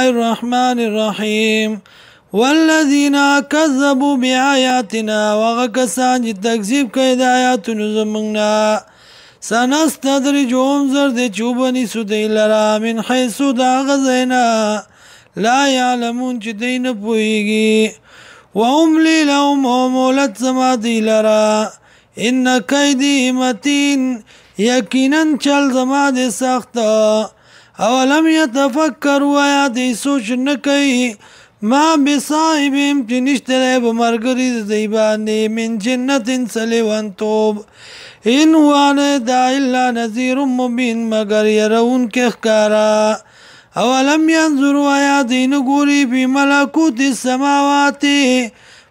الرحمن الرحيم والذين كذبوا بآياتنا وغكسان تكذيب كيد آياتنا زمنا سنستدرجهم زرد چوبني سدي لرا من حيث دا غزينا لا يعلمون جدين بويگي وأملي لهم ومولت زمادي لرا إن كيدي متين يقينا چل زمادي سختا اولم يتفكروا آياتي سوچ نكي ما بصاحبهم جنشتره بمرگری زيباني من جنة سلوان توب إن وانا دا إلا نذير مبين مگر يرون كخكارا اولم ينظروا آياتي نگوري بملكوت السماوات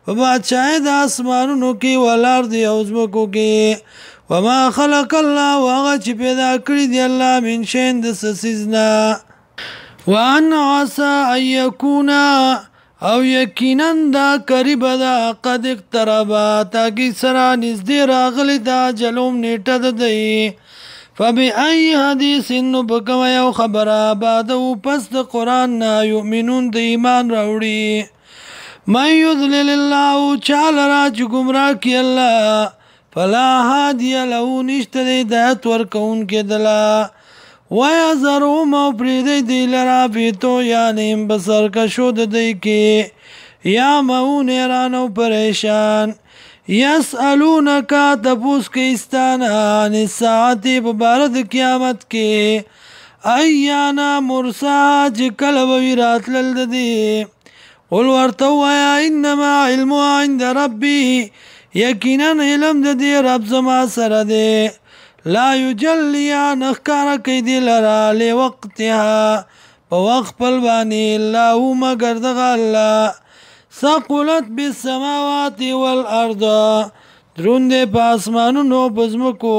فبادشاہ دا اسمانونو کی والارض اوزمکو کی وما خلق الله وغا چی پیدا کری دی اللہ من شین دس سیزنا وان عسا ان یکونا او یقینا دا قریب دا قد اقتربا تاکی سرا نزدی راغلی دا جلوم نیٹا دا دی فبی ای حدیث انو بکم یو خبرا بعدو پس دا قرآن نا یؤمنون دا ایمان راوڑی من یضلل اللہ چال راج گمراہ کی اللہ فلا هادی له نشته دی هدایت ورکون کې دلا ويذرهم او پریدی دی لرا بیتو یعنی بسر کشو د دی کې یا مون ایرانو پریشان یسالونک تپوس کې استانا عن الساعت ببارد قیامت کې ایانا مرسا جکل ویرات للدی قل ورتو یا انما علم عند ربی یقینا علم د دې رب زما سره دی لا یجلیا نخکار کی دی لرا لوقتها په وخت پل باندې الله مگر دغه الله ثقلت بالسماوات والارض دروند په اسمانونو پزمکو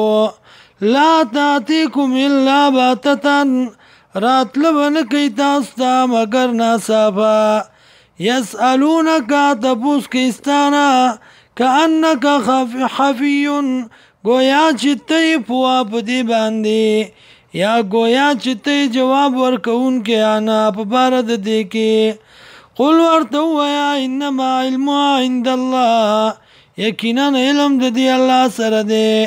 لا تاتیکم الا باتتن راتلبن کی تاستا مگر ناصافا یسالونک تپوس کیستانا کأنک حفی گویا چتی پوا پدی باندی یا گویا چتی جواب ورکون کے آنا پبارد دیکی قل ورتو یا انما علم عند اللہ یقینا علم دی اللہ سر دے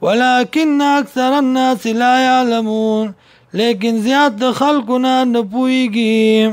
ولیکن اکثر الناس لا یعلمون لیکن زیاد خلقنا نپوئی گی